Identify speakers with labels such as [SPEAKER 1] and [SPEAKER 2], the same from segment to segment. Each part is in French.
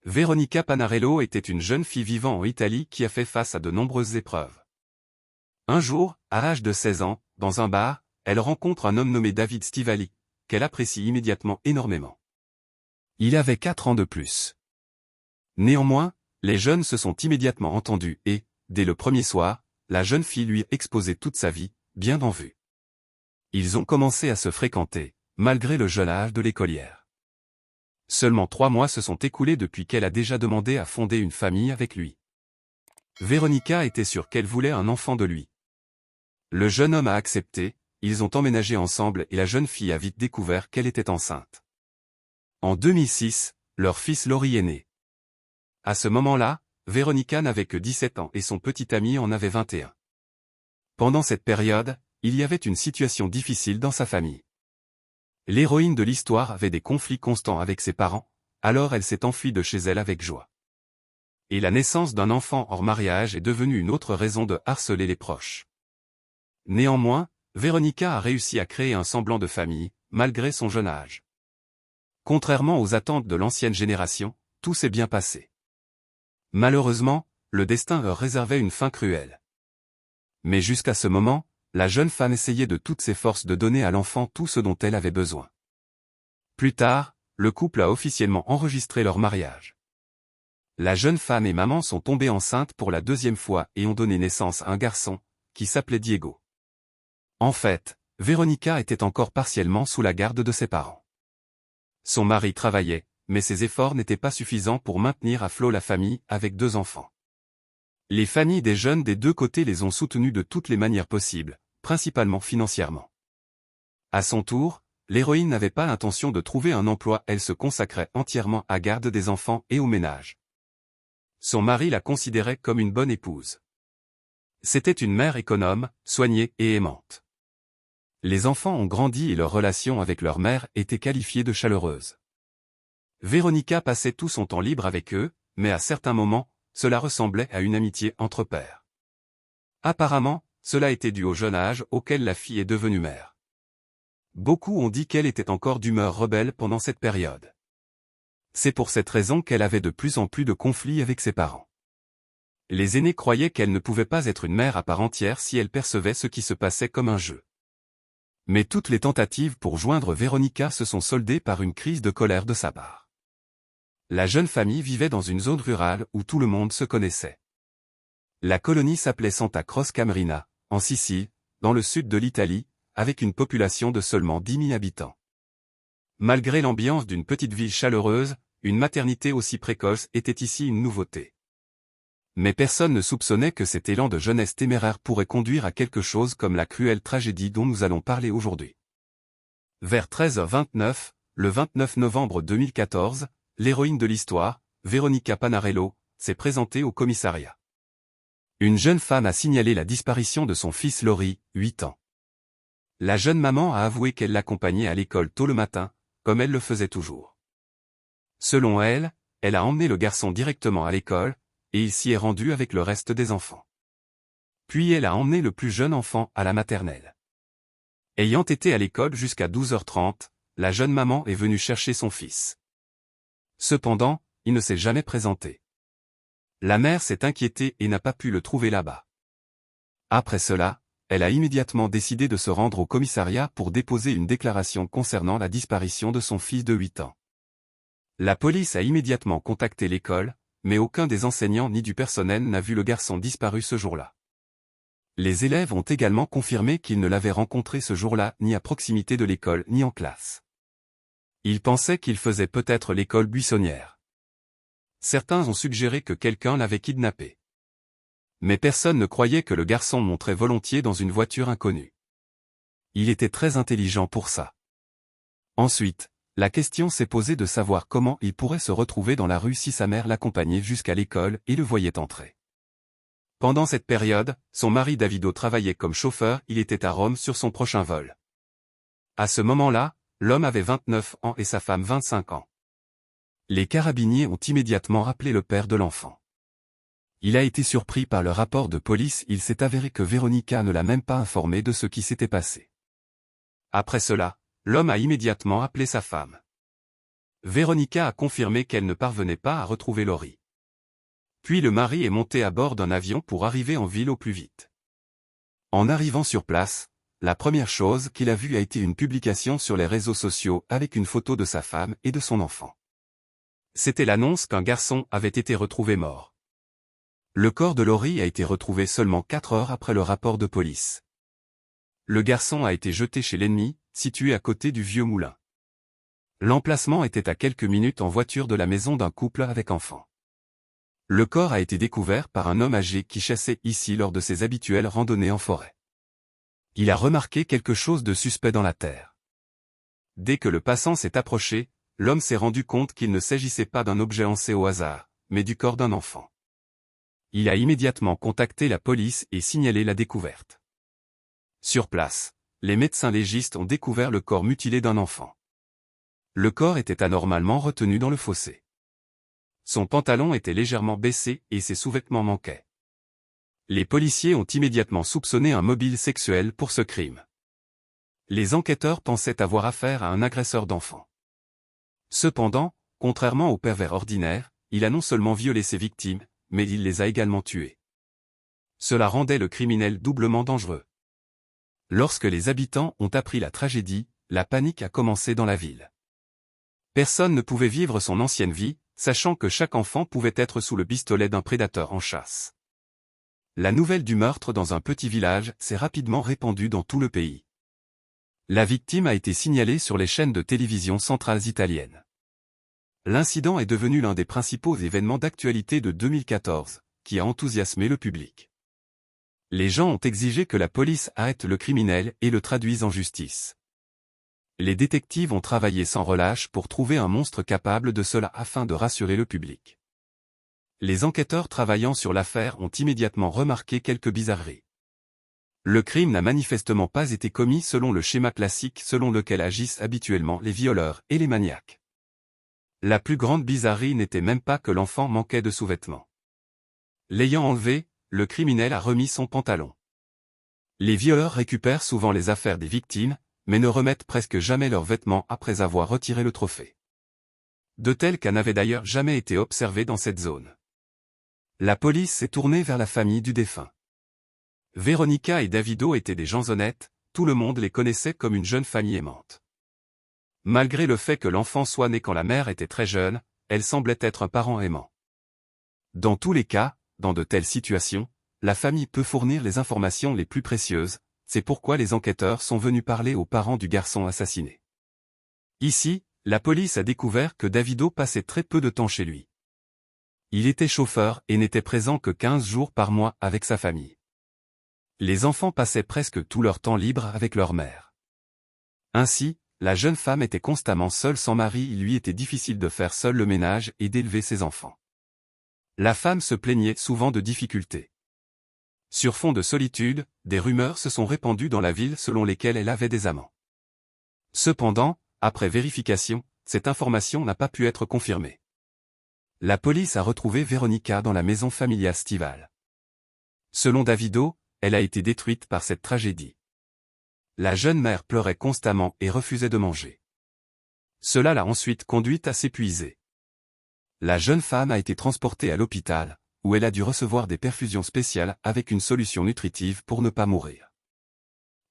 [SPEAKER 1] Veronica Panarello était une jeune fille vivant en Italie qui a fait face à de nombreuses épreuves. Un jour, à l'âge de 16 ans, dans un bar, elle rencontre un homme nommé David Stivali, qu'elle apprécie immédiatement énormément. Il avait 4 ans de plus. Néanmoins, les jeunes se sont immédiatement entendus et, dès le premier soir, la jeune fille lui a exposé toute sa vie, bien en vue. Ils ont commencé à se fréquenter, malgré le jeune âge de l'écolière. Seulement 3 mois se sont écoulés depuis qu'elle a déjà demandé à fonder une famille avec lui. Veronica était sûre qu'elle voulait un enfant de lui. Le jeune homme a accepté, ils ont emménagé ensemble et la jeune fille a vite découvert qu'elle était enceinte. En 2006, leur fils Laurie est né. À ce moment-là, Veronica n'avait que 17 ans et son petit ami en avait 21. Pendant cette période, il y avait une situation difficile dans sa famille. L'héroïne de l'histoire avait des conflits constants avec ses parents, alors elle s'est enfuie de chez elle avec joie. Et la naissance d'un enfant hors mariage est devenue une autre raison de harceler les proches. Néanmoins, Veronica a réussi à créer un semblant de famille, malgré son jeune âge. Contrairement aux attentes de l'ancienne génération, tout s'est bien passé. Malheureusement, le destin leur réservait une fin cruelle. Mais jusqu'à ce moment, la jeune femme essayait de toutes ses forces de donner à l'enfant tout ce dont elle avait besoin. Plus tard, le couple a officiellement enregistré leur mariage. La jeune femme et maman sont tombées enceintes pour la 2e fois et ont donné naissance à un garçon, qui s'appelait Diego. En fait, Veronica était encore partiellement sous la garde de ses parents. Son mari travaillait, mais ses efforts n'étaient pas suffisants pour maintenir à flot la famille avec 2 enfants. Les familles des jeunes des 2 côtés les ont soutenus de toutes les manières possibles, principalement financièrement. À son tour, l'héroïne n'avait pas l'intention de trouver un emploi, elle se consacrait entièrement à garde des enfants et au ménage. Son mari la considérait comme une bonne épouse. C'était une mère économe, soignée et aimante. Les enfants ont grandi et leur relation avec leur mère était qualifiée de chaleureuse. Veronica passait tout son temps libre avec eux, mais à certains moments, cela ressemblait à une amitié entre pères. Apparemment, cela était dû au jeune âge auquel la fille est devenue mère. Beaucoup ont dit qu'elle était encore d'humeur rebelle pendant cette période. C'est pour cette raison qu'elle avait de plus en plus de conflits avec ses parents. Les aînés croyaient qu'elle ne pouvait pas être une mère à part entière si elle percevait ce qui se passait comme un jeu. Mais toutes les tentatives pour joindre Veronica se sont soldées par une crise de colère de sa part. La jeune famille vivait dans une zone rurale où tout le monde se connaissait. La colonie s'appelait Santa Croce Camerina, en Sicile, dans le sud de l'Italie, avec une population de seulement 10 000 habitants. Malgré l'ambiance d'une petite ville chaleureuse, une maternité aussi précoce était ici une nouveauté. Mais personne ne soupçonnait que cet élan de jeunesse téméraire pourrait conduire à quelque chose comme la cruelle tragédie dont nous allons parler aujourd'hui. Vers 13h29, le 29 novembre 2014, l'héroïne de l'histoire, Veronica Panarello, s'est présentée au commissariat. Une jeune femme a signalé la disparition de son fils Laurie, 8 ans. La jeune maman a avoué qu'elle l'accompagnait à l'école tôt le matin, comme elle le faisait toujours. Selon elle, elle a emmené le garçon directement à l'école, et il s'y est rendu avec le reste des enfants. Puis elle a emmené le plus jeune enfant à la maternelle. Ayant été à l'école jusqu'à 12h30, la jeune maman est venue chercher son fils. Cependant, il ne s'est jamais présenté. La mère s'est inquiétée et n'a pas pu le trouver là-bas. Après cela, elle a immédiatement décidé de se rendre au commissariat pour déposer une déclaration concernant la disparition de son fils de 8 ans. La police a immédiatement contacté l'école, mais aucun des enseignants ni du personnel n'a vu le garçon disparu ce jour-là. Les élèves ont également confirmé qu'ils ne l'avaient rencontré ce jour-là ni à proximité de l'école ni en classe. Ils pensaient qu'il faisait peut-être l'école buissonnière. Certains ont suggéré que quelqu'un l'avait kidnappé. Mais personne ne croyait que le garçon montrait volontiers dans une voiture inconnue. Il était très intelligent pour ça. Ensuite, la question s'est posée de savoir comment il pourrait se retrouver dans la rue si sa mère l'accompagnait jusqu'à l'école et le voyait entrer. Pendant cette période, son mari Davido travaillait comme chauffeur, il était à Rome sur son prochain vol. À ce moment-là, l'homme avait 29 ans et sa femme 25 ans. Les carabiniers ont immédiatement rappelé le père de l'enfant. Il a été surpris par le rapport de police, il s'est avéré que Veronica ne l'a même pas informé de ce qui s'était passé. Après cela, l'homme a immédiatement appelé sa femme. Véronica a confirmé qu'elle ne parvenait pas à retrouver Lori. Puis le mari est monté à bord d'un avion pour arriver en ville au plus vite. En arrivant sur place, la première chose qu'il a vue a été une publication sur les réseaux sociaux avec une photo de sa femme et de son enfant. C'était l'annonce qu'un garçon avait été retrouvé mort. Le corps de Lori a été retrouvé seulement 4 heures après le rapport de police. Le garçon a été jeté chez l'ennemi, situé à côté du vieux moulin. L'emplacement était à quelques minutes en voiture de la maison d'un couple avec enfants. Le corps a été découvert par un homme âgé qui chassait ici lors de ses habituelles randonnées en forêt. Il a remarqué quelque chose de suspect dans la terre. Dès que le passant s'est approché, l'homme s'est rendu compte qu'il ne s'agissait pas d'un objet lancé au hasard, mais du corps d'un enfant. Il a immédiatement contacté la police et signalé la découverte. Sur place, les médecins légistes ont découvert le corps mutilé d'un enfant. Le corps était anormalement retenu dans le fossé. Son pantalon était légèrement baissé et ses sous-vêtements manquaient. Les policiers ont immédiatement soupçonné un mobile sexuel pour ce crime. Les enquêteurs pensaient avoir affaire à un agresseur d'enfants. Cependant, contrairement au pervers ordinaire, il a non seulement violé ses victimes, mais il les a également tuées. Cela rendait le criminel doublement dangereux. Lorsque les habitants ont appris la tragédie, la panique a commencé dans la ville. Personne ne pouvait vivre son ancienne vie, sachant que chaque enfant pouvait être sous le pistolet d'un prédateur en chasse. La nouvelle du meurtre dans un petit village s'est rapidement répandue dans tout le pays. La victime a été signalée sur les chaînes de télévision centrales italiennes. L'incident est devenu l'un des principaux événements d'actualité de 2014, qui a enthousiasmé le public. Les gens ont exigé que la police arrête le criminel et le traduise en justice. Les détectives ont travaillé sans relâche pour trouver un monstre capable de cela afin de rassurer le public. Les enquêteurs travaillant sur l'affaire ont immédiatement remarqué quelques bizarreries. Le crime n'a manifestement pas été commis selon le schéma classique selon lequel agissent habituellement les violeurs et les maniaques. La plus grande bizarrerie n'était même pas que l'enfant manquait de sous-vêtements. L'ayant enlevé, le criminel a remis son pantalon. Les violeurs récupèrent souvent les affaires des victimes, mais ne remettent presque jamais leurs vêtements après avoir retiré le trophée. De tels cas n'avaient d'ailleurs jamais été observés dans cette zone. La police s'est tournée vers la famille du défunt. Véronica et Davido étaient des gens honnêtes, tout le monde les connaissait comme une jeune famille aimante. Malgré le fait que l'enfant soit né quand la mère était très jeune, elle semblait être un parent aimant. Dans tous les cas, dans de telles situations, la famille peut fournir les informations les plus précieuses. C'est pourquoi les enquêteurs sont venus parler aux parents du garçon assassiné. Ici, la police a découvert que Davido passait très peu de temps chez lui. Il était chauffeur et n'était présent que 15 jours par mois avec sa famille. Les enfants passaient presque tout leur temps libre avec leur mère. Ainsi, la jeune femme était constamment seule sans mari, il lui était difficile de faire seul le ménage et d'élever ses enfants. La femme se plaignait souvent de difficultés. Sur fond de solitude, des rumeurs se sont répandues dans la ville selon lesquelles elle avait des amants. Cependant, après vérification, cette information n'a pas pu être confirmée. La police a retrouvé Véronica dans la maison familiale Stival. Selon Davido, elle a été détruite par cette tragédie. La jeune mère pleurait constamment et refusait de manger. Cela l'a ensuite conduite à s'épuiser. La jeune femme a été transportée à l'hôpital, où elle a dû recevoir des perfusions spéciales avec une solution nutritive pour ne pas mourir.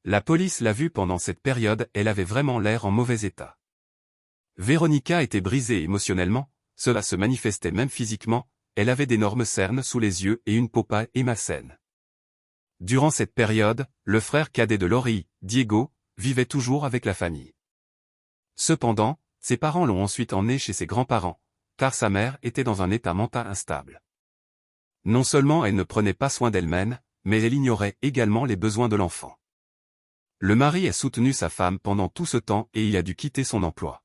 [SPEAKER 1] La police l'a vue pendant cette période, elle avait vraiment l'air en mauvais état. Véronica était brisée émotionnellement, cela se manifestait même physiquement, elle avait d'énormes cernes sous les yeux et une peau pâle et malsaine. Durant cette période, le frère cadet de Lori, Diego, vivait toujours avec la famille. Cependant, ses parents l'ont ensuite emmené chez ses grands-parents, car sa mère était dans un état mental instable. Non seulement elle ne prenait pas soin d'elle-même, mais elle ignorait également les besoins de l'enfant. Le mari a soutenu sa femme pendant tout ce temps et il a dû quitter son emploi.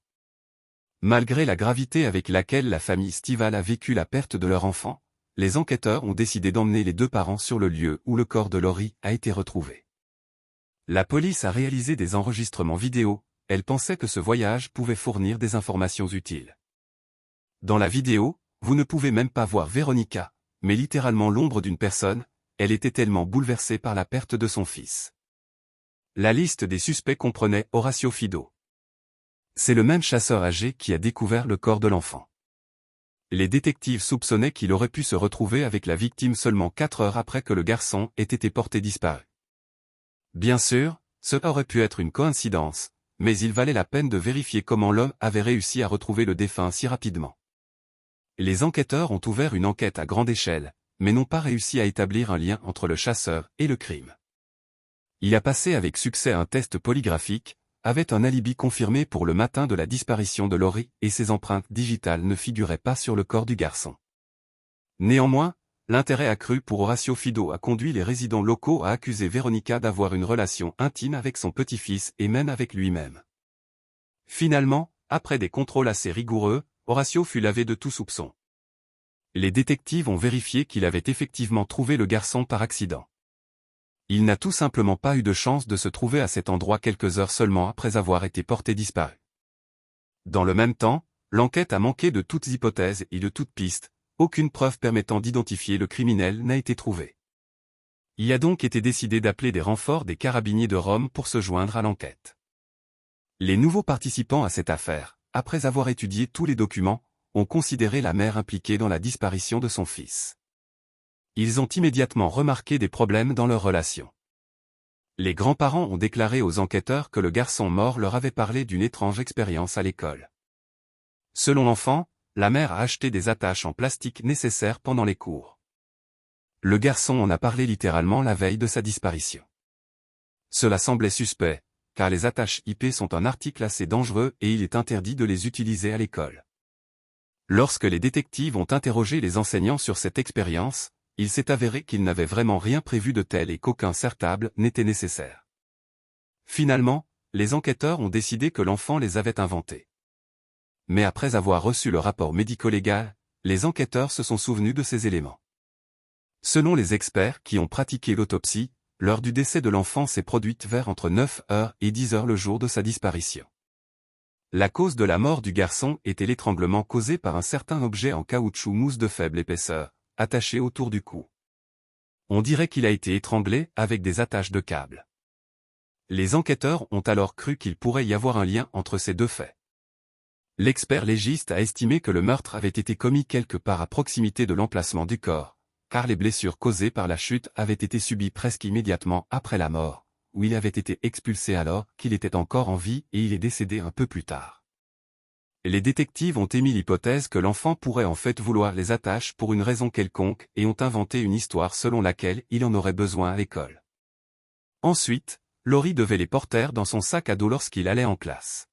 [SPEAKER 1] Malgré la gravité avec laquelle la famille Stival a vécu la perte de leur enfant, les enquêteurs ont décidé d'emmener les deux parents sur le lieu où le corps de Lori a été retrouvé. La police a réalisé des enregistrements vidéo, elle pensait que ce voyage pouvait fournir des informations utiles. Dans la vidéo, vous ne pouvez même pas voir Véronica, mais littéralement l'ombre d'une personne, elle était tellement bouleversée par la perte de son fils. La liste des suspects comprenait Horacio Fido, C'est le même chasseur âgé qui a découvert le corps de l'enfant. Les détectives soupçonnaient qu'il aurait pu se retrouver avec la victime seulement 4 heures après que le garçon ait été porté disparu. Bien sûr, cela aurait pu être une coïncidence, mais il valait la peine de vérifier comment l'homme avait réussi à retrouver le défunt si rapidement. Les enquêteurs ont ouvert une enquête à grande échelle, mais n'ont pas réussi à établir un lien entre le chasseur et le crime. Il a passé avec succès un test polygraphique, avait un alibi confirmé pour le matin de la disparition de Lori et ses empreintes digitales ne figuraient pas sur le corps du garçon. Néanmoins, l'intérêt accru pour Horacio Fido a conduit les résidents locaux à accuser Veronica d'avoir une relation intime avec son petit-fils et même avec lui-même. Finalement, après des contrôles assez rigoureux, Horacio fut lavé de tout soupçon. Les détectives ont vérifié qu'il avait effectivement trouvé le garçon par accident. Il n'a tout simplement pas eu de chance de se trouver à cet endroit quelques heures seulement après avoir été porté disparu. Dans le même temps, l'enquête a manqué de toutes hypothèses et de toute piste, aucune preuve permettant d'identifier le criminel n'a été trouvée. Il a donc été décidé d'appeler des renforts des carabiniers de Rome pour se joindre à l'enquête. Les nouveaux participants à cette affaire, après avoir étudié tous les documents, ont considéré la mère impliquée dans la disparition de son fils. Ils ont immédiatement remarqué des problèmes dans leur relation. Les grands-parents ont déclaré aux enquêteurs que le garçon mort leur avait parlé d'une étrange expérience à l'école. Selon l'enfant, la mère a acheté des attaches en plastique nécessaires pendant les cours. Le garçon en a parlé littéralement la veille de sa disparition. Cela semblait suspect, car les attaches IP sont un article assez dangereux et il est interdit de les utiliser à l'école. Lorsque les détectives ont interrogé les enseignants sur cette expérience, il s'est avéré qu'ils n'avaient vraiment rien prévu de tel et qu'aucun serre-table n'était nécessaire. Finalement, les enquêteurs ont décidé que l'enfant les avait inventés. Mais après avoir reçu le rapport médico-légal, les enquêteurs se sont souvenus de ces éléments. Selon les experts qui ont pratiqué l'autopsie, l'heure du décès de l'enfant s'est produite vers entre 9 heures et 10 heures le jour de sa disparition. La cause de la mort du garçon était l'étranglement causé par un certain objet en caoutchouc mousse de faible épaisseur, attaché autour du cou. On dirait qu'il a été étranglé avec des attaches de câbles. Les enquêteurs ont alors cru qu'il pourrait y avoir un lien entre ces deux faits. L'expert légiste a estimé que le meurtre avait été commis quelque part à proximité de l'emplacement du corps, car les blessures causées par la chute avaient été subies presque immédiatement après la mort, où il avait été expulsé alors qu'il était encore en vie et il est décédé un peu plus tard. Les détectives ont émis l'hypothèse que l'enfant pourrait en fait vouloir les attaches pour une raison quelconque et ont inventé une histoire selon laquelle il en aurait besoin à l'école. Ensuite, Lori devait les porter dans son sac à dos lorsqu'il allait en classe.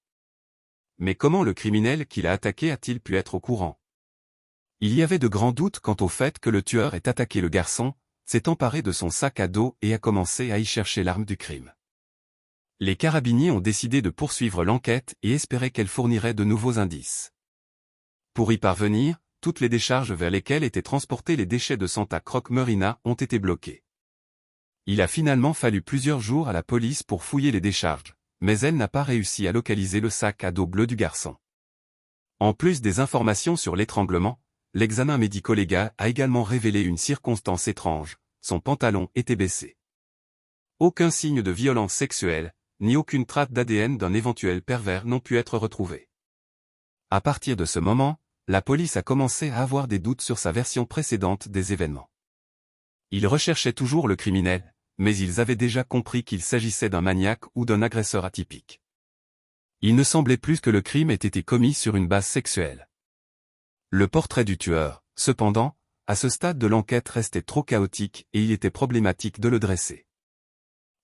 [SPEAKER 1] Mais comment le criminel qui l'a attaqué a-t-il pu être au courant? Il y avait de grands doutes quant au fait que le tueur ait attaqué le garçon, s'est emparé de son sac à dos et a commencé à y chercher l'arme du crime. Les carabiniers ont décidé de poursuivre l'enquête et espéraient qu'elle fournirait de nouveaux indices. Pour y parvenir, toutes les décharges vers lesquelles étaient transportés les déchets de Santa Croce Marina ont été bloquées. Il a finalement fallu plusieurs jours à la police pour fouiller les décharges, mais elle n'a pas réussi à localiser le sac à dos bleu du garçon. En plus des informations sur l'étranglement, l'examen médico-légal a également révélé une circonstance étrange, son pantalon était baissé. Aucun signe de violence sexuelle, ni aucune trace d'ADN d'un éventuel pervers n'ont pu être retrouvés. À partir de ce moment, la police a commencé à avoir des doutes sur sa version précédente des événements. Ils recherchaient toujours le criminel, mais ils avaient déjà compris qu'il s'agissait d'un maniaque ou d'un agresseur atypique. Il ne semblait plus que le crime ait été commis sur une base sexuelle. Le portrait du tueur, cependant, à ce stade de l'enquête restait trop chaotique et il était problématique de le dresser.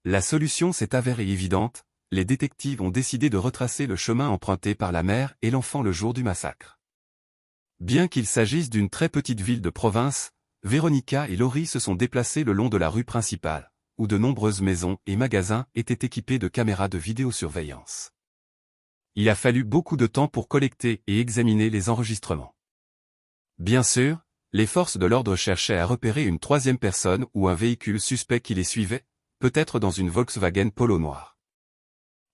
[SPEAKER 1] La solution s'est avérée évidente, les détectives ont décidé de retracer le chemin emprunté par la mère et l'enfant le jour du massacre. Bien qu'il s'agisse d'une très petite ville de province, Veronica et Lori se sont déplacés le long de la rue principale, où de nombreuses maisons et magasins étaient équipés de caméras de vidéosurveillance. Il a fallu beaucoup de temps pour collecter et examiner les enregistrements. Bien sûr, les forces de l'ordre cherchaient à repérer une troisième personne ou un véhicule suspect qui les suivait, peut-être dans une Volkswagen Polo noire.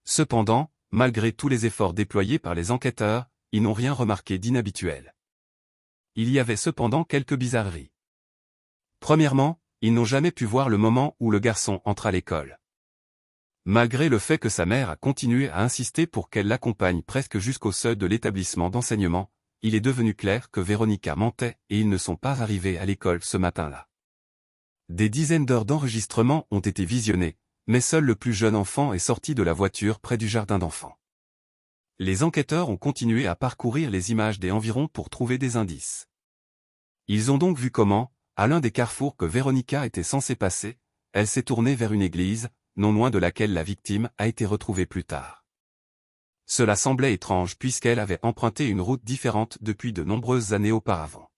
[SPEAKER 1] Cependant, malgré tous les efforts déployés par les enquêteurs, ils n'ont rien remarqué d'inhabituel. Il y avait cependant quelques bizarreries. Premièrement, ils n'ont jamais pu voir le moment où le garçon entre à l'école. Malgré le fait que sa mère a continué à insister pour qu'elle l'accompagne presque jusqu'au seuil de l'établissement d'enseignement, il est devenu clair que Véronica mentait et ils ne sont pas arrivés à l'école ce matin-là. Des dizaines d'heures d'enregistrement ont été visionnées, mais seul le plus jeune enfant est sorti de la voiture près du jardin d'enfants. Les enquêteurs ont continué à parcourir les images des environs pour trouver des indices. Ils ont donc vu comment, à l'un des carrefours que Véronica était censée passer, elle s'est tournée vers une église, non loin de laquelle la victime a été retrouvée plus tard. Cela semblait étrange puisqu'elle avait emprunté une route différente depuis de nombreuses années auparavant.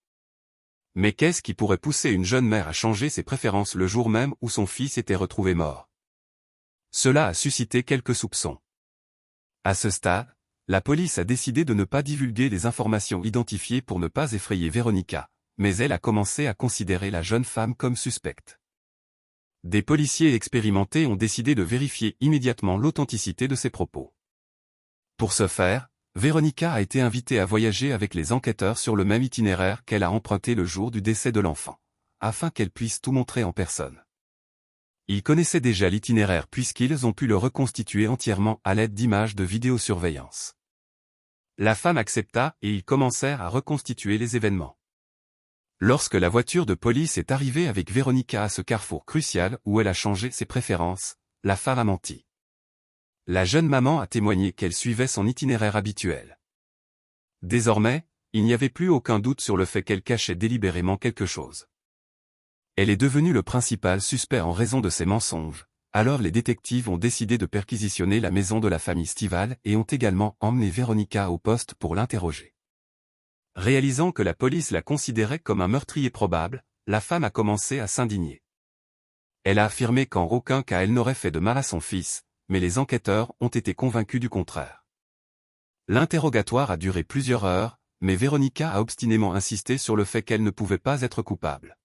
[SPEAKER 1] Mais qu'est-ce qui pourrait pousser une jeune mère à changer ses préférences le jour même où son fils était retrouvé mort? Cela a suscité quelques soupçons. À ce stade, la police a décidé de ne pas divulguer les informations identifiées pour ne pas effrayer Véronica, mais elle a commencé à considérer la jeune femme comme suspecte. Des policiers expérimentés ont décidé de vérifier immédiatement l'authenticité de ses propos. Pour ce faire, Véronica a été invitée à voyager avec les enquêteurs sur le même itinéraire qu'elle a emprunté le jour du décès de l'enfant, afin qu'elle puisse tout montrer en personne. Ils connaissaient déjà l'itinéraire puisqu'ils ont pu le reconstituer entièrement à l'aide d'images de vidéosurveillance. La femme accepta et ils commencèrent à reconstituer les événements. Lorsque la voiture de police est arrivée avec Véronica à ce carrefour crucial où elle a changé ses préférences, la femme a menti. La jeune maman a témoigné qu'elle suivait son itinéraire habituel. Désormais, il n'y avait plus aucun doute sur le fait qu'elle cachait délibérément quelque chose. Elle est devenue le principal suspect en raison de ses mensonges, alors les détectives ont décidé de perquisitionner la maison de la famille Stival et ont également emmené Véronica au poste pour l'interroger. Réalisant que la police la considérait comme un meurtrier probable, la femme a commencé à s'indigner. Elle a affirmé qu'en aucun cas elle n'aurait fait de mal à son fils, mais les enquêteurs ont été convaincus du contraire. L'interrogatoire a duré plusieurs heures, mais Véronica a obstinément insisté sur le fait qu'elle ne pouvait pas être coupable.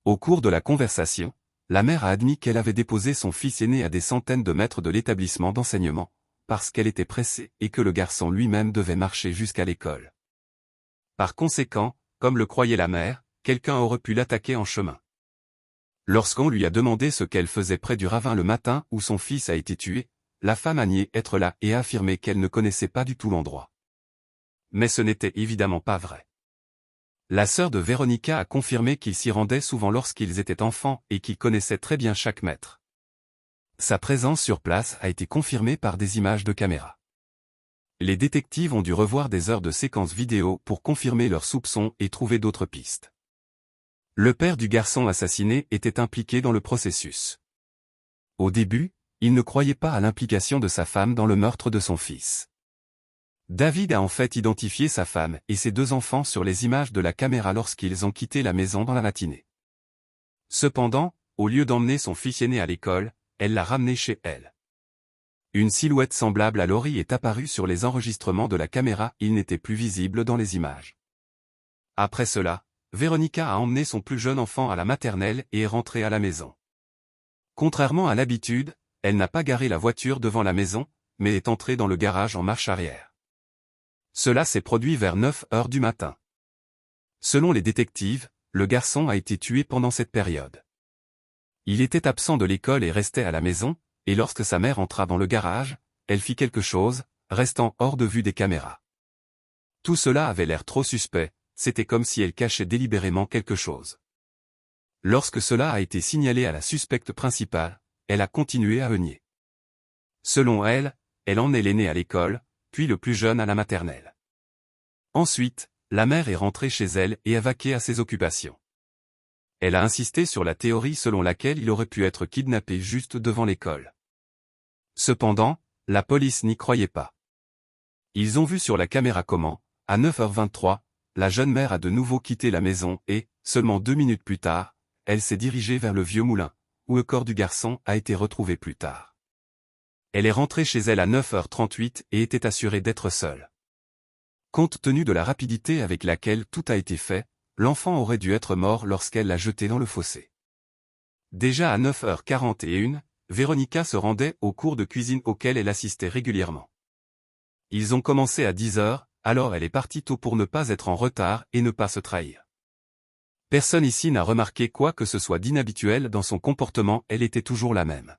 [SPEAKER 1] Au cours de la conversation, la mère a admis qu'elle avait déposé son fils aîné à des centaines de mètres de l'établissement d'enseignement, parce qu'elle était pressée et que le garçon lui-même devait marcher jusqu'à l'école. Par conséquent, comme le croyait la mère, quelqu'un aurait pu l'attaquer en chemin. Lorsqu'on lui a demandé ce qu'elle faisait près du ravin le matin où son fils a été tué, la femme a nié être là et a affirmé qu'elle ne connaissait pas du tout l'endroit. Mais ce n'était évidemment pas vrai. La sœur de Véronica a confirmé qu'il s'y rendait souvent lorsqu'ils étaient enfants et qu'il connaissait très bien chaque mètre. Sa présence sur place a été confirmée par des images de caméra. Les détectives ont dû revoir des heures de séquences vidéo pour confirmer leurs soupçons et trouver d'autres pistes. Le père du garçon assassiné était impliqué dans le processus. Au début, il ne croyait pas à l'implication de sa femme dans le meurtre de son fils. David a en fait identifié sa femme et ses deux enfants sur les images de la caméra lorsqu'ils ont quitté la maison dans la matinée. Cependant, au lieu d'emmener son fils aîné à l'école, elle l'a ramené chez elle. Une silhouette semblable à Laurie est apparue sur les enregistrements de la caméra, il n'était plus visible dans les images. Après cela, Véronica a emmené son plus jeune enfant à la maternelle et est rentrée à la maison. Contrairement à l'habitude, elle n'a pas garé la voiture devant la maison, mais est entrée dans le garage en marche arrière. Cela s'est produit vers 9 heures du matin. Selon les détectives, le garçon a été tué pendant cette période. Il était absent de l'école et restait à la maison, et lorsque sa mère entra dans le garage, elle fit quelque chose, restant hors de vue des caméras. Tout cela avait l'air trop suspect, c'était comme si elle cachait délibérément quelque chose. Lorsque cela a été signalé à la suspecte principale, elle a continué à nier. Selon elle, elle emmenait l'aîné à l'école, puis le plus jeune à la maternelle. Ensuite, la mère est rentrée chez elle et a vaqué à ses occupations. Elle a insisté sur la théorie selon laquelle il aurait pu être kidnappé juste devant l'école. Cependant, la police n'y croyait pas. Ils ont vu sur la caméra comment, à 9h23, la jeune mère a de nouveau quitté la maison et, seulement 2 minutes plus tard, elle s'est dirigée vers le vieux moulin, où le corps du garçon a été retrouvé plus tard. Elle est rentrée chez elle à 9h38 et était assurée d'être seule. Compte tenu de la rapidité avec laquelle tout a été fait, l'enfant aurait dû être mort lorsqu'elle l'a jeté dans le fossé. Déjà à 9h41, Véronica se rendait aux cours de cuisine auxquels elle assistait régulièrement. Ils ont commencé à 10h, alors elle est partie tôt pour ne pas être en retard et ne pas se trahir. Personne ici n'a remarqué quoi que ce soit d'inhabituel dans son comportement, elle était toujours la même.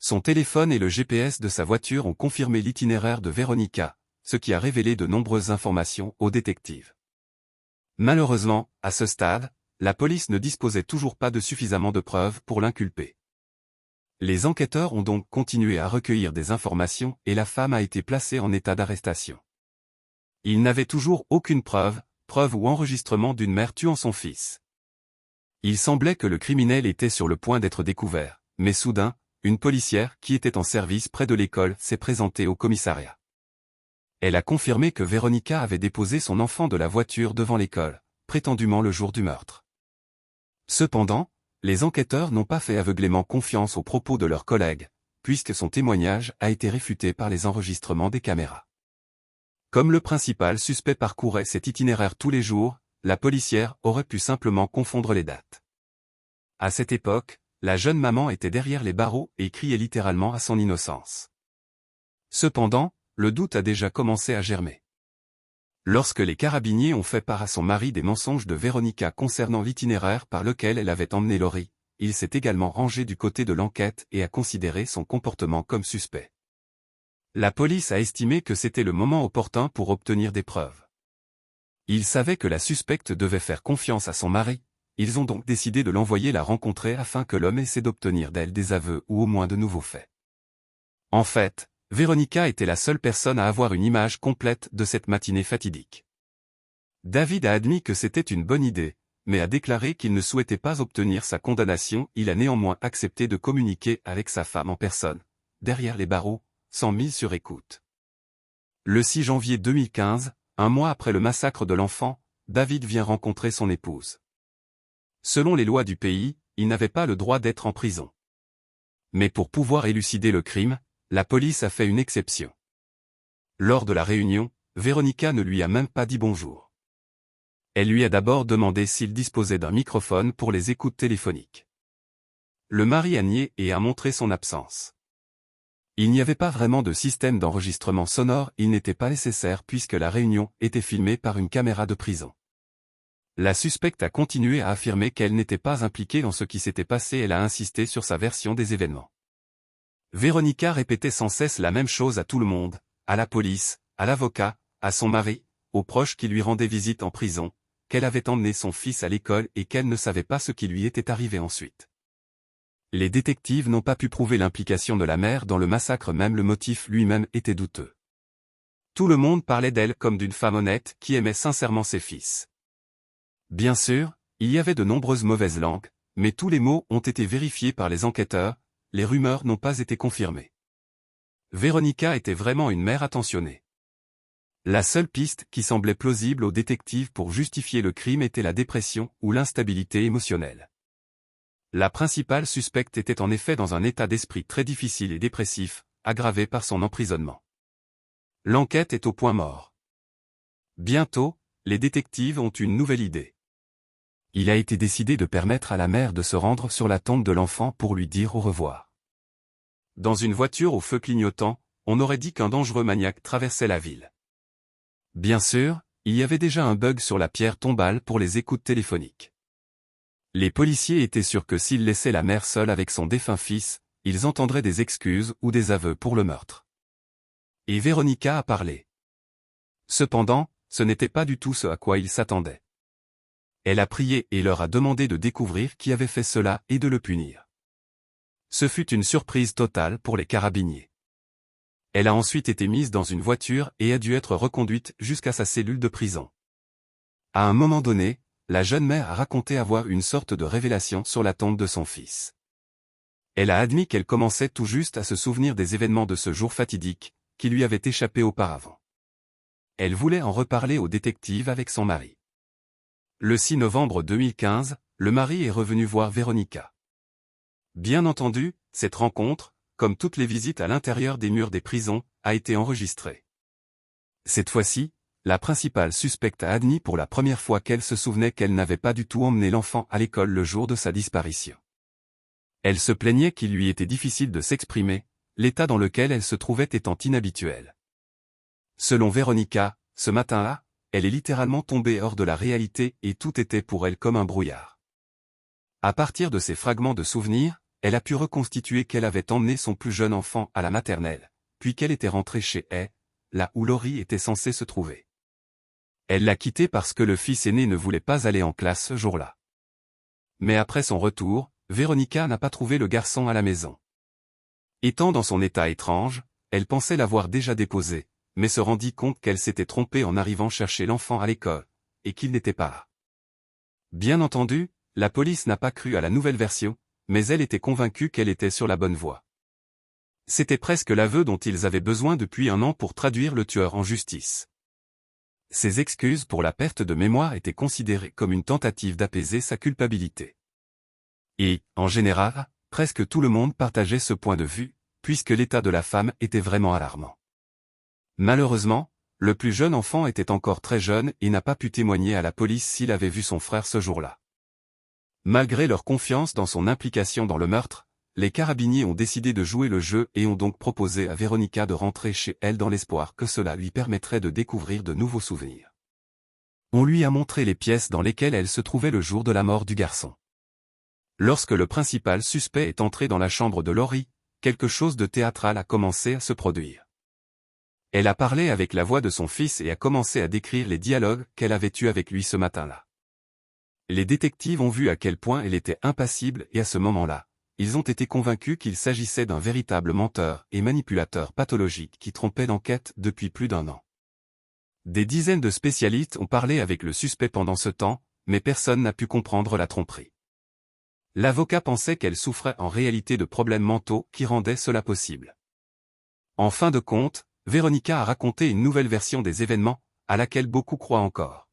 [SPEAKER 1] Son téléphone et le GPS de sa voiture ont confirmé l'itinéraire de Veronica, ce qui a révélé de nombreuses informations aux détectives. Malheureusement, à ce stade, la police ne disposait toujours pas de suffisamment de preuves pour l'inculper. Les enquêteurs ont donc continué à recueillir des informations et la femme a été placée en état d'arrestation. Ils n'avaient toujours aucune preuve ou enregistrement d'une mère tuant son fils. Il semblait que le criminel était sur le point d'être découvert, mais soudain, une policière qui était en service près de l'école s'est présentée au commissariat. Elle a confirmé que Veronica avait déposé son enfant de la voiture devant l'école, prétendument le jour du meurtre. Cependant, les enquêteurs n'ont pas fait aveuglément confiance aux propos de leurs collègues, puisque son témoignage a été réfuté par les enregistrements des caméras. Comme le principal suspect parcourait cet itinéraire tous les jours, la policière aurait pu simplement confondre les dates. À cette époque, la jeune maman était derrière les barreaux et criait littéralement à son innocence. Cependant, le doute a déjà commencé à germer. Lorsque les carabiniers ont fait part à son mari des mensonges de Veronica concernant l'itinéraire par lequel elle avait emmené Lori, il s'est également rangé du côté de l'enquête et a considéré son comportement comme suspect. La police a estimé que c'était le moment opportun pour obtenir des preuves. Ils savaient que la suspecte devait faire confiance à son mari, ils ont donc décidé de l'envoyer la rencontrer afin que l'homme essaie d'obtenir d'elle des aveux ou au moins de nouveaux faits. En fait, Veronica était la seule personne à avoir une image complète de cette matinée fatidique. David a admis que c'était une bonne idée, mais a déclaré qu'il ne souhaitait pas obtenir sa condamnation. Il a néanmoins accepté de communiquer avec sa femme en personne, derrière les barreaux, sans mise sur écoute. Le 6 janvier 2015, un mois après le massacre de l'enfant, David vient rencontrer son épouse. Selon les lois du pays, il n'avait pas le droit d'être en prison. Mais pour pouvoir élucider le crime, la police a fait une exception. Lors de la réunion, Veronica ne lui a même pas dit bonjour. Elle lui a d'abord demandé s'il disposait d'un microphone pour les écoutes téléphoniques. Le mari a nié et a montré son absence. Il n'y avait pas vraiment de système d'enregistrement sonore, il n'était pas nécessaire puisque la réunion était filmée par une caméra de prison. La suspecte a continué à affirmer qu'elle n'était pas impliquée dans ce qui s'était passé. Elle a insisté sur sa version des événements. Veronica répétait sans cesse la même chose à tout le monde, à la police, à l'avocat, à son mari, aux proches qui lui rendaient visite en prison, qu'elle avait emmené son fils à l'école et qu'elle ne savait pas ce qui lui était arrivé ensuite. Les détectives n'ont pas pu prouver l'implication de la mère dans le massacre, même le motif lui-même était douteux. Tout le monde parlait d'elle comme d'une femme honnête qui aimait sincèrement ses fils. Bien sûr, il y avait de nombreuses mauvaises langues, mais tous les mots ont été vérifiés par les enquêteurs, les rumeurs n'ont pas été confirmées. Veronica était vraiment une mère attentionnée. La seule piste qui semblait plausible aux détectives pour justifier le crime était la dépression ou l'instabilité émotionnelle. La principale suspecte était en effet dans un état d'esprit très difficile et dépressif, aggravé par son emprisonnement. L'enquête est au point mort. Bientôt, les détectives ont une nouvelle idée. Il a été décidé de permettre à la mère de se rendre sur la tombe de l'enfant pour lui dire au revoir. Dans une voiture au feu clignotant, on aurait dit qu'un dangereux maniaque traversait la ville. Bien sûr, il y avait déjà un bug sur la pierre tombale pour les écoutes téléphoniques. Les policiers étaient sûrs que s'ils laissaient la mère seule avec son défunt fils, ils entendraient des excuses ou des aveux pour le meurtre. Et Veronica a parlé. Cependant, ce n'était pas du tout ce à quoi ils s'attendaient. Elle a prié et leur a demandé de découvrir qui avait fait cela et de le punir. Ce fut une surprise totale pour les carabiniers. Elle a ensuite été mise dans une voiture et a dû être reconduite jusqu'à sa cellule de prison. À un moment donné, la jeune mère a raconté avoir une sorte de révélation sur la tombe de son fils. Elle a admis qu'elle commençait tout juste à se souvenir des événements de ce jour fatidique, qui lui avaient échappé auparavant. Elle voulait en reparler aux détectives avec son mari. Le 6 novembre 2015, le mari est revenu voir Veronica. Bien entendu, cette rencontre, comme toutes les visites à l'intérieur des murs des prisons, a été enregistrée. Cette fois-ci, la principale suspecte a admis pour la première fois qu'elle se souvenait qu'elle n'avait pas du tout emmené l'enfant à l'école le jour de sa disparition. Elle se plaignait qu'il lui était difficile de s'exprimer, l'état dans lequel elle se trouvait étant inhabituel. Selon Veronica, ce matin-là, elle est littéralement tombée hors de la réalité et tout était pour elle comme un brouillard. À partir de ces fragments de souvenirs, elle a pu reconstituer qu'elle avait emmené son plus jeune enfant à la maternelle, puis qu'elle était rentrée chez elle, là où Lori était censée se trouver. Elle l'a quitté parce que le fils aîné ne voulait pas aller en classe ce jour-là. Mais après son retour, Veronica n'a pas trouvé le garçon à la maison. Étant dans son état étrange, elle pensait l'avoir déjà déposé, mais se rendit compte qu'elle s'était trompée en arrivant chercher l'enfant à l'école, et qu'il n'était pas là. Bien entendu, la police n'a pas cru à la nouvelle version, mais elle était convaincue qu'elle était sur la bonne voie. C'était presque l'aveu dont ils avaient besoin depuis 1 an pour traduire le tueur en justice. Ses excuses pour la perte de mémoire étaient considérées comme une tentative d'apaiser sa culpabilité. Et, en général, presque tout le monde partageait ce point de vue, puisque l'état de la femme était vraiment alarmant. Malheureusement, le plus jeune enfant était encore très jeune et n'a pas pu témoigner à la police s'il avait vu son frère ce jour-là. Malgré leur confiance dans son implication dans le meurtre, les carabiniers ont décidé de jouer le jeu et ont donc proposé à Veronica de rentrer chez elle dans l'espoir que cela lui permettrait de découvrir de nouveaux souvenirs. On lui a montré les pièces dans lesquelles elle se trouvait le jour de la mort du garçon. Lorsque le principal suspect est entré dans la chambre de Lori, quelque chose de théâtral a commencé à se produire. Elle a parlé avec la voix de son fils et a commencé à décrire les dialogues qu'elle avait eus avec lui ce matin-là. Les détectives ont vu à quel point elle était impassible et à ce moment-là, ils ont été convaincus qu'il s'agissait d'un véritable menteur et manipulateur pathologique qui trompait l'enquête depuis plus d'1 an. Des dizaines de spécialistes ont parlé avec le suspect pendant ce temps, mais personne n'a pu comprendre la tromperie. L'avocat pensait qu'elle souffrait en réalité de problèmes mentaux qui rendaient cela possible. En fin de compte, Veronica a raconté une nouvelle version des événements, à laquelle beaucoup croient encore.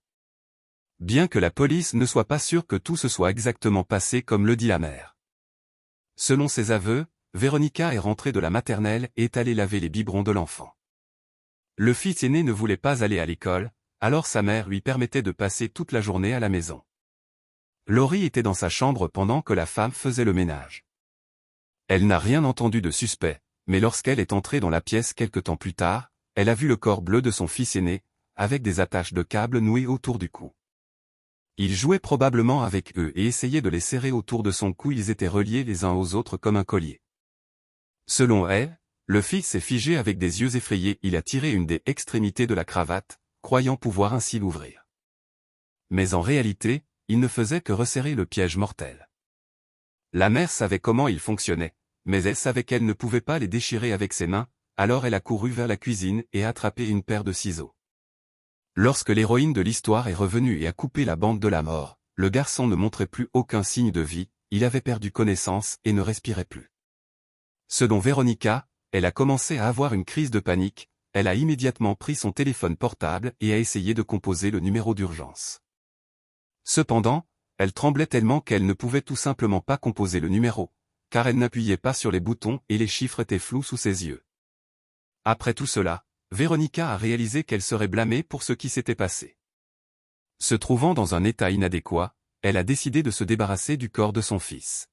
[SPEAKER 1] Bien que la police ne soit pas sûre que tout se soit exactement passé comme le dit la mère. Selon ses aveux, Veronica est rentrée de la maternelle et est allée laver les biberons de l'enfant. Le fils aîné ne voulait pas aller à l'école, alors sa mère lui permettait de passer toute la journée à la maison. Lori était dans sa chambre pendant que la femme faisait le ménage. Elle n'a rien entendu de suspect, mais lorsqu'elle est entrée dans la pièce quelque temps plus tard, elle a vu le corps bleu de son fils aîné, avec des attaches de câbles nouées autour du cou. Il jouait probablement avec eux et essayait de les serrer autour de son cou, ils étaient reliés les uns aux autres comme un collier. Selon elle, le fils est figé avec des yeux effrayés, il a tiré une des extrémités de la cravate, croyant pouvoir ainsi l'ouvrir. Mais en réalité, il ne faisait que resserrer le piège mortel. La mère savait comment il fonctionnait, mais elle savait qu'elle ne pouvait pas les déchirer avec ses mains, alors elle a couru vers la cuisine et a attrapé une paire de ciseaux. Lorsque l'héroïne de l'histoire est revenue et a coupé la bande de la mort, le garçon ne montrait plus aucun signe de vie, il avait perdu connaissance et ne respirait plus. Selon Veronica, elle a commencé à avoir une crise de panique, elle a immédiatement pris son téléphone portable et a essayé de composer le numéro d'urgence. Cependant, elle tremblait tellement qu'elle ne pouvait tout simplement pas composer le numéro, car elle n'appuyait pas sur les boutons et les chiffres étaient flous sous ses yeux. Après tout cela, Veronica a réalisé qu'elle serait blâmée pour ce qui s'était passé. Se trouvant dans un état inadéquat, elle a décidé de se débarrasser du corps de son fils.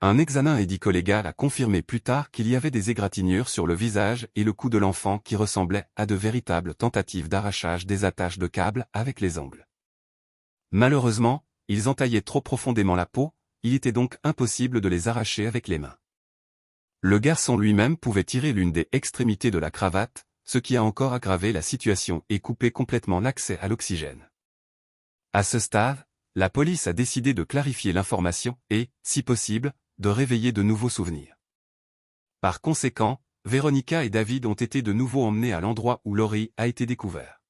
[SPEAKER 1] Un examen médico-légal a confirmé plus tard qu'il y avait des égratignures sur le visage et le cou de l'enfant qui ressemblaient à de véritables tentatives d'arrachage des attaches de câbles avec les ongles. Malheureusement, ils entaillaient trop profondément la peau, il était donc impossible de les arracher avec les mains. Le garçon lui-même pouvait tirer l'une des extrémités de la cravate, ce qui a encore aggravé la situation et coupé complètement l'accès à l'oxygène. À ce stade, la police a décidé de clarifier l'information et, si possible, de réveiller de nouveaux souvenirs. Par conséquent, Veronica et David ont été de nouveau emmenés à l'endroit où Lori a été découvert.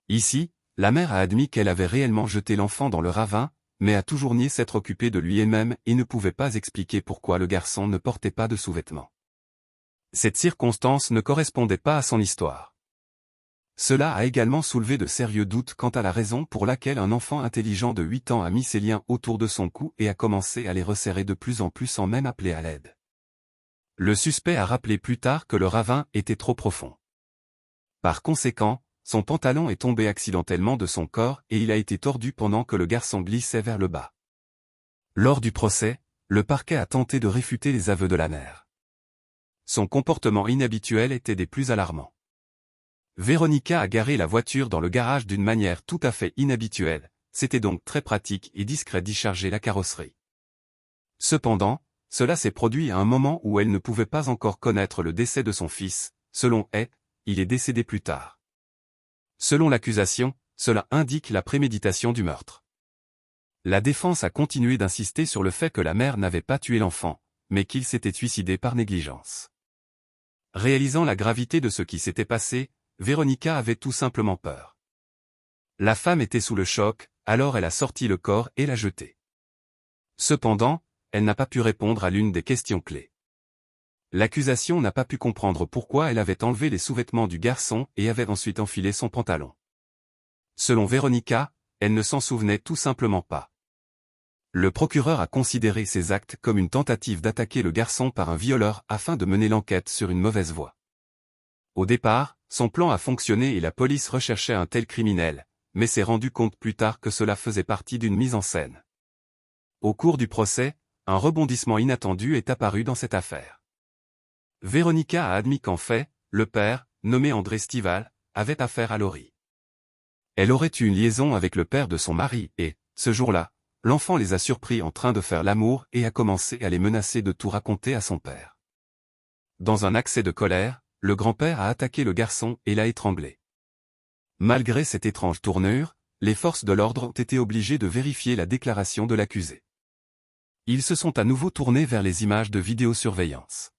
[SPEAKER 1] Ici, la mère a admis qu'elle avait réellement jeté l'enfant dans le ravin, mais a toujours nié s'être occupée de lui elle-même et ne pouvait pas expliquer pourquoi le garçon ne portait pas de sous-vêtements. Cette circonstance ne correspondait pas à son histoire. Cela a également soulevé de sérieux doutes quant à la raison pour laquelle un enfant intelligent de 8 ans a mis ses liens autour de son cou et a commencé à les resserrer de plus en plus sans même appeler à l'aide. Le suspect a rappelé plus tard que le ravin était trop profond. Par conséquent, son pantalon est tombé accidentellement de son corps et il a été tordu pendant que le garçon glissait vers le bas. Lors du procès, le parquet a tenté de réfuter les aveux de la mère. Son comportement inhabituel était des plus alarmants. Veronica a garé la voiture dans le garage d'une manière tout à fait inhabituelle, c'était donc très pratique et discret d'y charger la carrosserie. Cependant, cela s'est produit à un moment où elle ne pouvait pas encore connaître le décès de son fils. Selon elle, il est décédé plus tard. Selon l'accusation, cela indique la préméditation du meurtre. La défense a continué d'insister sur le fait que la mère n'avait pas tué l'enfant, mais qu'il s'était suicidé par négligence. Réalisant la gravité de ce qui s'était passé, Véronica avait tout simplement peur. La femme était sous le choc, alors elle a sorti le corps et l'a jeté. Cependant, elle n'a pas pu répondre à l'une des questions clés. L'accusation n'a pas pu comprendre pourquoi elle avait enlevé les sous-vêtements du garçon et avait ensuite enfilé son pantalon. Selon Véronica, elle ne s'en souvenait tout simplement pas. Le procureur a considéré ces actes comme une tentative d'attaquer le garçon par un violeur afin de mener l'enquête sur une mauvaise voie. Au départ, son plan a fonctionné et la police recherchait un tel criminel, mais s'est rendu compte plus tard que cela faisait partie d'une mise en scène. Au cours du procès, un rebondissement inattendu est apparu dans cette affaire. Véronica a admis qu'en fait, le père, nommé André Stival, avait affaire à Laurie. Elle aurait eu une liaison avec le père de son mari et, ce jour-là, l'enfant les a surpris en train de faire l'amour et a commencé à les menacer de tout raconter à son père. Dans un accès de colère, le grand-père a attaqué le garçon et l'a étranglé. Malgré cette étrange tournure, les forces de l'ordre ont été obligées de vérifier la déclaration de l'accusé. Ils se sont à nouveau tournés vers les images de vidéosurveillance.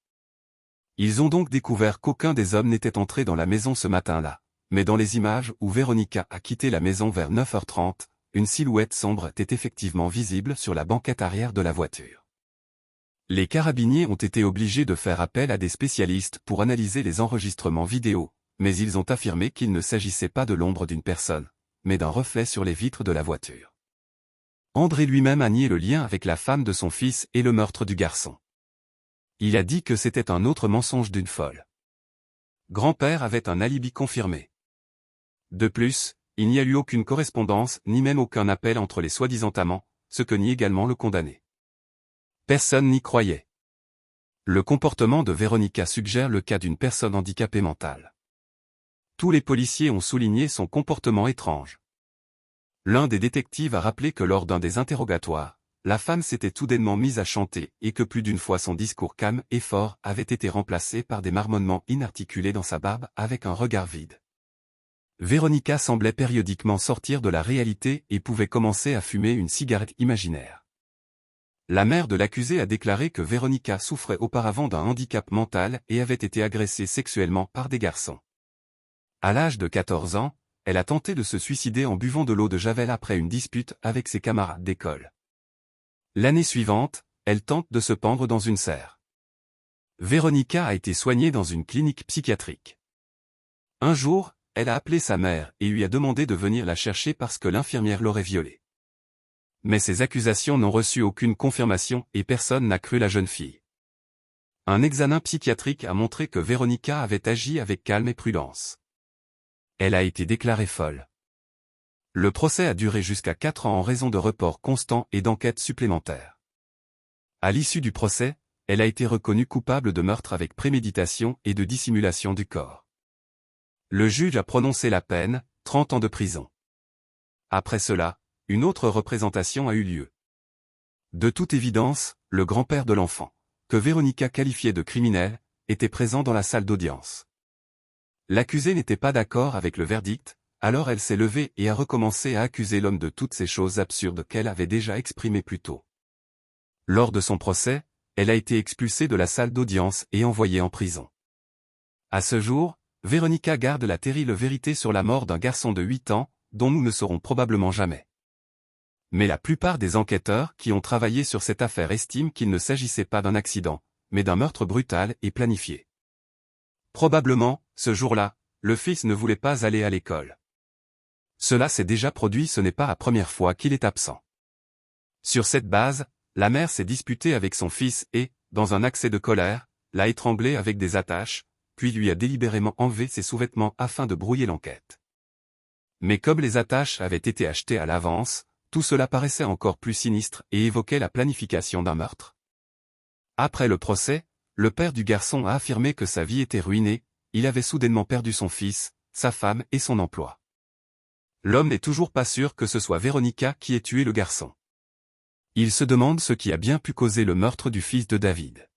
[SPEAKER 1] Ils ont donc découvert qu'aucun des hommes n'était entré dans la maison ce matin-là, mais dans les images où Véronica a quitté la maison vers 9h30, une silhouette sombre était effectivement visible sur la banquette arrière de la voiture. Les carabiniers ont été obligés de faire appel à des spécialistes pour analyser les enregistrements vidéo, mais ils ont affirmé qu'il ne s'agissait pas de l'ombre d'une personne, mais d'un reflet sur les vitres de la voiture. André lui-même a nié le lien avec la femme de son fils et le meurtre du garçon. Il a dit que c'était un autre mensonge d'une folle. Grand-père avait un alibi confirmé. De plus, il n'y a eu aucune correspondance ni même aucun appel entre les soi-disant amants, ce que nie également le condamné. Personne n'y croyait. Le comportement de Véronica suggère le cas d'une personne handicapée mentale. Tous les policiers ont souligné son comportement étrange. L'un des détectives a rappelé que lors d'un des interrogatoires, la femme s'était soudainement mise à chanter et que plus d'une fois son discours calme et fort avait été remplacé par des marmonnements inarticulés dans sa barbe avec un regard vide. Véronica semblait périodiquement sortir de la réalité et pouvait commencer à fumer une cigarette imaginaire. La mère de l'accusé a déclaré que Véronica souffrait auparavant d'un handicap mental et avait été agressée sexuellement par des garçons. À l'âge de 14 ans, elle a tenté de se suicider en buvant de l'eau de Javel après une dispute avec ses camarades d'école. L'année suivante, elle tente de se pendre dans une serre. Véronica a été soignée dans une clinique psychiatrique. Un jour, elle a appelé sa mère et lui a demandé de venir la chercher parce que l'infirmière l'aurait violée. Mais ces accusations n'ont reçu aucune confirmation et personne n'a cru la jeune fille. Un examen psychiatrique a montré que Véronica avait agi avec calme et prudence. Elle a été déclarée folle. Le procès a duré jusqu'à 4 ans en raison de reports constants et d'enquêtes supplémentaires. À l'issue du procès, elle a été reconnue coupable de meurtre avec préméditation et de dissimulation du corps. Le juge a prononcé la peine, 30 ans de prison. Après cela, une autre représentation a eu lieu. De toute évidence, le grand-père de l'enfant, que Véronica qualifiait de criminel, était présent dans la salle d'audience. L'accusée n'était pas d'accord avec le verdict, alors elle s'est levée et a recommencé à accuser l'homme de toutes ces choses absurdes qu'elle avait déjà exprimées plus tôt. Lors de son procès, elle a été expulsée de la salle d'audience et envoyée en prison. À ce jour, Véronica garde la terrible vérité sur la mort d'un garçon de 8 ans, dont nous ne saurons probablement jamais. Mais la plupart des enquêteurs qui ont travaillé sur cette affaire estiment qu'il ne s'agissait pas d'un accident, mais d'un meurtre brutal et planifié. Probablement, ce jour-là, le fils ne voulait pas aller à l'école. Cela s'est déjà produit, ce n'est pas la première fois qu'il est absent. Sur cette base, la mère s'est disputée avec son fils et, dans un accès de colère, l'a étranglé avec des attaches, puis lui a délibérément enlevé ses sous-vêtements afin de brouiller l'enquête. Mais comme les attaches avaient été achetées à l'avance, tout cela paraissait encore plus sinistre et évoquait la planification d'un meurtre. Après le procès, le père du garçon a affirmé que sa vie était ruinée, il avait soudainement perdu son fils, sa femme et son emploi. L'homme n'est toujours pas sûr que ce soit Véronica qui ait tué le garçon. Il se demande ce qui a bien pu causer le meurtre du fils de David.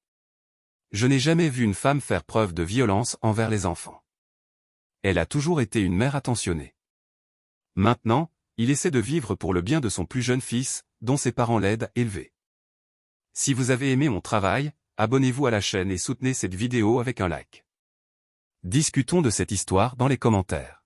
[SPEAKER 1] Je n'ai jamais vu une femme faire preuve de violence envers les enfants. Elle a toujours été une mère attentionnée. Maintenant, il essaie de vivre pour le bien de son plus jeune fils, dont ses parents l'aident à élever. Si vous avez aimé mon travail, abonnez-vous à la chaîne et soutenez cette vidéo avec un like. Discutons de cette histoire dans les commentaires.